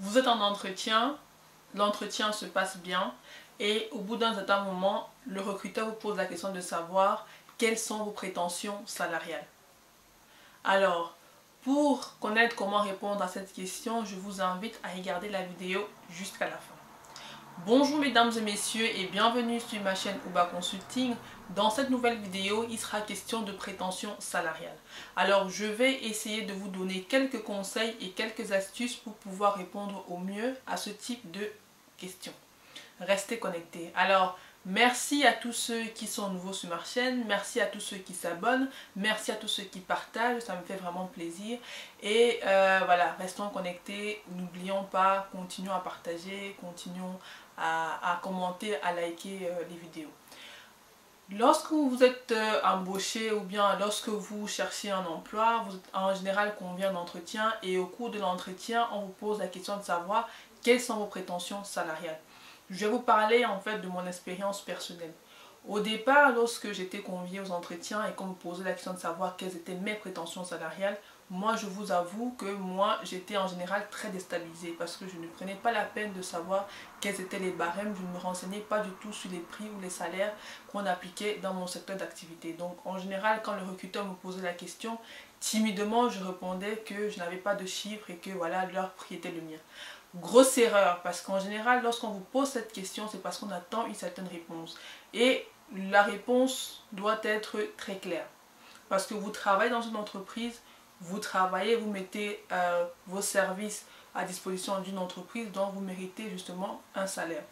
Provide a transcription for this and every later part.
Vous êtes en entretien, l'entretien se passe bien et au bout d'un certain moment, le recruteur vous pose la question de savoir quelles sont vos prétentions salariales. Alors, pour connaître comment répondre à cette question, je vous invite à regarder la vidéo jusqu'à la fin. Bonjour mesdames et messieurs et bienvenue sur ma chaîne Uba Consulting. Dans cette nouvelle vidéo, il sera question de prétention salariale. Alors je vais essayer de vous donner quelques conseils et quelques astuces pour pouvoir répondre au mieux à ce type de questions. Restez connectés. Alors merci à tous ceux qui sont nouveaux sur ma chaîne, merci à tous ceux qui s'abonnent, merci à tous ceux qui partagent, ça me fait vraiment plaisir. Et voilà, restons connectés, n'oublions pas, continuons à partager, continuons à commenter, à liker les vidéos. Lorsque vous êtes embauché ou bien lorsque vous cherchez un emploi, vous êtes en général convient d'entretien et au cours de l'entretien, on vous pose la question de savoir quelles sont vos prétentions salariales. Je vais vous parler en fait de mon expérience personnelle. Au départ, lorsque j'étais conviée aux entretiens et qu'on me posait la question de savoir quelles étaient mes prétentions salariales, moi je vous avoue que moi j'étais en général très déstabilisée parce que je ne prenais pas la peine de savoir quels étaient les barèmes, je ne me renseignais pas du tout sur les prix ou les salaires qu'on appliquait dans mon secteur d'activité. Donc en général quand le recruteur me posait la question, timidement je répondais que je n'avais pas de chiffres et que voilà leur prix était le mien. Grosse erreur parce qu'en général lorsqu'on vous pose cette question c'est parce qu'on attend une certaine réponse et la réponse doit être très claire parce que vous travaillez dans une entreprise, vous travaillez, vous mettez vos services à disposition d'une entreprise dont vous méritez justement un salaire.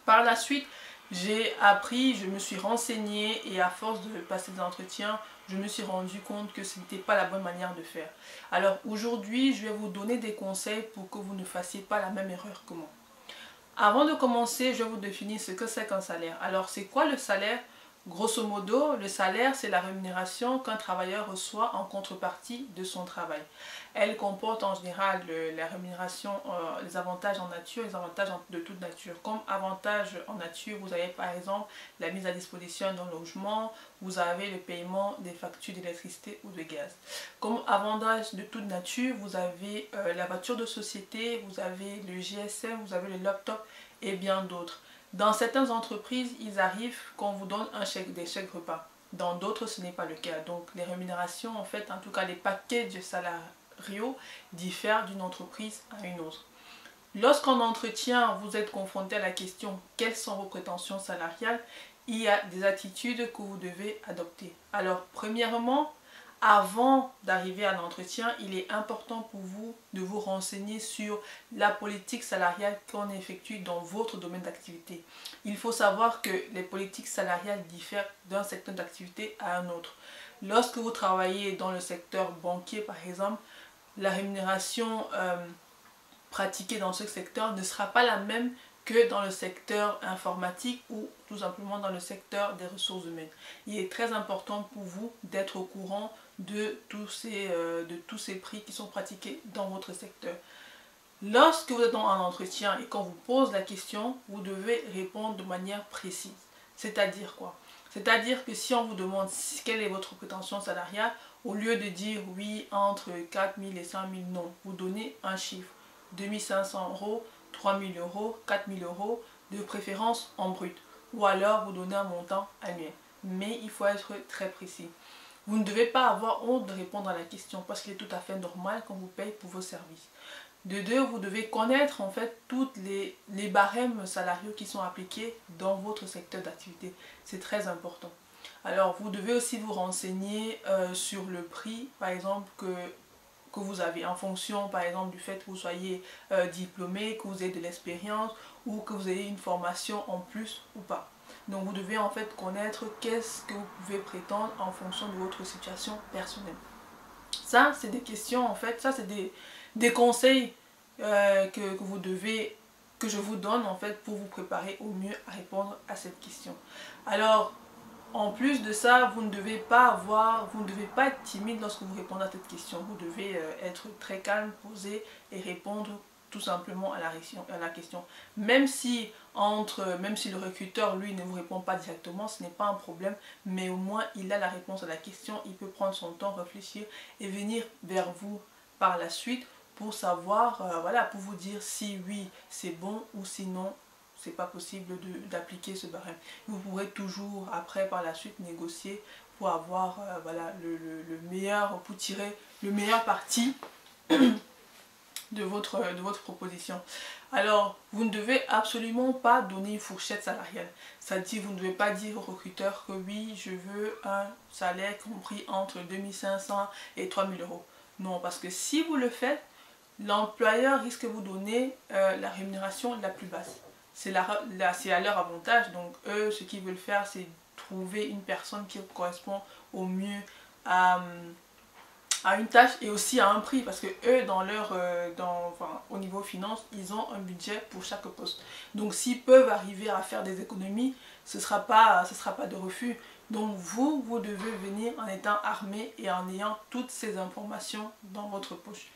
Par la suite, j'ai appris, je me suis renseignée et à force de passer des entretiens, je me suis rendu compte que ce n'était pas la bonne manière de faire. Alors aujourd'hui, je vais vous donner des conseils pour que vous ne fassiez pas la même erreur que moi. Avant de commencer, je vais vous définir ce que c'est qu'un salaire. Alors c'est quoi le salaire? Grosso modo, le salaire, c'est la rémunération qu'un travailleur reçoit en contrepartie de son travail. Elle comporte en général la rémunération, les avantages en nature, les avantages de toute nature. Comme avantage en nature, vous avez par exemple la mise à disposition d'un logement, vous avez le paiement des factures d'électricité ou de gaz. Comme avantage de toute nature, vous avez la voiture de société, vous avez le GSM, vous avez le laptop et bien d'autres. Dans certaines entreprises, il arrive qu'on vous donne des chèques repas. Dans d'autres, ce n'est pas le cas. Donc, les rémunérations, en fait, en tout cas, les packages salariaux diffèrent d'une entreprise à une autre. Lorsqu'en entretien, vous êtes confronté à la question « Quelles sont vos prétentions salariales ?», il y a des attitudes que vous devez adopter. Alors, premièrement, avant d'arriver à l'entretien, il est important pour vous de vous renseigner sur la politique salariale qu'on effectue dans votre domaine d'activité. Il faut savoir que les politiques salariales diffèrent d'un secteur d'activité à un autre. Lorsque vous travaillez dans le secteur banquier, par exemple, la rémunération pratiquée dans ce secteur ne sera pas la même que dans le secteur informatique ou tout simplement dans le secteur des ressources humaines. Il est très important pour vous d'être au courant de tous ces prix qui sont pratiqués dans votre secteur. Lorsque vous êtes en entretien et qu'on vous pose la question, vous devez répondre de manière précise. C'est-à-dire quoi? C'est-à-dire que si on vous demande quelle est votre prétention salariale, au lieu de dire oui entre 4 000 et 5 000, non, vous donnez un chiffre. 2 500 €, 3 000 €, 4 000 €, de préférence en brut. Ou alors vous donnez un montant annuel. Mais il faut être très précis. Vous ne devez pas avoir honte de répondre à la question parce qu'il est tout à fait normal qu'on vous paye pour vos services. De deux, vous devez connaître en fait tous les barèmes salariaux qui sont appliqués dans votre secteur d'activité. C'est très important. Alors vous devez aussi vous renseigner sur le prix, par exemple, que vous avez en fonction par exemple du fait que vous soyez diplômé, que vous ayez de l'expérience ou que vous ayez une formation en plus ou pas. Donc vous devez en fait connaître qu'est-ce que vous pouvez prétendre en fonction de votre situation personnelle. Ça c'est des questions en fait, ça c'est des conseils que je vous donne en fait pour vous préparer au mieux à répondre à cette question. Alors en plus de ça, vous ne devez pas être timide lorsque vous répondez à cette question. Vous devez être très calme, posé et répondre tout simplement à la question. Même si le recruteur, lui, ne vous répond pas directement, ce n'est pas un problème, mais au moins il a la réponse à la question, il peut prendre son temps, réfléchir et venir vers vous par la suite pour savoir, voilà, pour vous dire si oui c'est bon ou sinon c'est pas possible d'appliquer ce barème. Vous pourrez toujours après par la suite négocier pour avoir voilà, le meilleur, pour tirer le meilleur parti de votre proposition. Alors, vous ne devez absolument pas donner une fourchette salariale. C'est-à-dire, vous ne devez pas dire au recruteur que oui, je veux un salaire compris entre 2500 et 3000 euros. Non, parce que si vous le faites, l'employeur risque de vous donner la rémunération la plus basse. C'est à leur avantage. Donc, eux, ce qu'ils veulent faire, c'est trouver une personne qui correspond au mieux à une tâche et aussi à un prix, parce que eux au niveau finance, ils ont un budget pour chaque poste. Donc s'ils peuvent arriver à faire des économies, ce sera pas de refus. Donc vous devez venir en étant armé et en ayant toutes ces informations dans votre poche.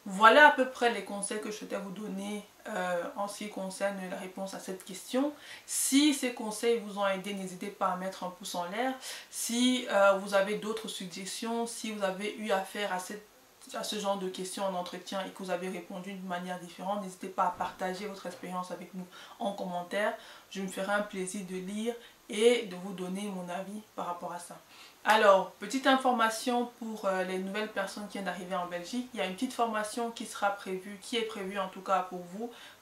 Voilà à peu près les conseils que je souhaitais vous donner en ce qui concerne la réponse à cette question. Si ces conseils vous ont aidé, n'hésitez pas à mettre un pouce en l'air. Si vous avez d'autres suggestions, si vous avez eu affaire à ce genre de questions en entretien et que vous avez répondu d'une manière différente, n'hésitez pas à partager votre expérience avec nous en commentaire. Je me ferai un plaisir de lire et de vous donner mon avis par rapport à ça. Alors, petite information pour les nouvelles personnes qui viennent d'arriver en Belgique, il y a une petite formation qui est prévue en tout cas pour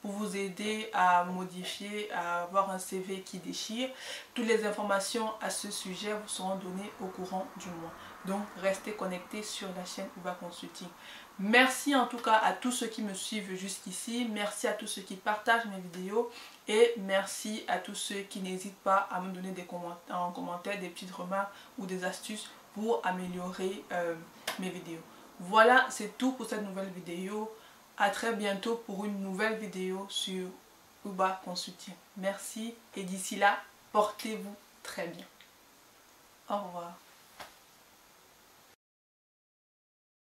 vous aider à modifier, à avoir un CV qui déchire. Toutes les informations à ce sujet vous seront données au courant du mois. Donc, restez connectés sur la chaîne Uba Consulting. Merci en tout cas à tous ceux qui me suivent jusqu'ici, merci à tous ceux qui partagent mes vidéos et merci à tous ceux qui n'hésitent pas à me donner en commentaire des petites remarques ou des astuces pour améliorer mes vidéos. Voilà, c'est tout pour cette nouvelle vidéo. À très bientôt pour une nouvelle vidéo sur Uba Consulting. Merci et d'ici là, portez-vous très bien. Au revoir.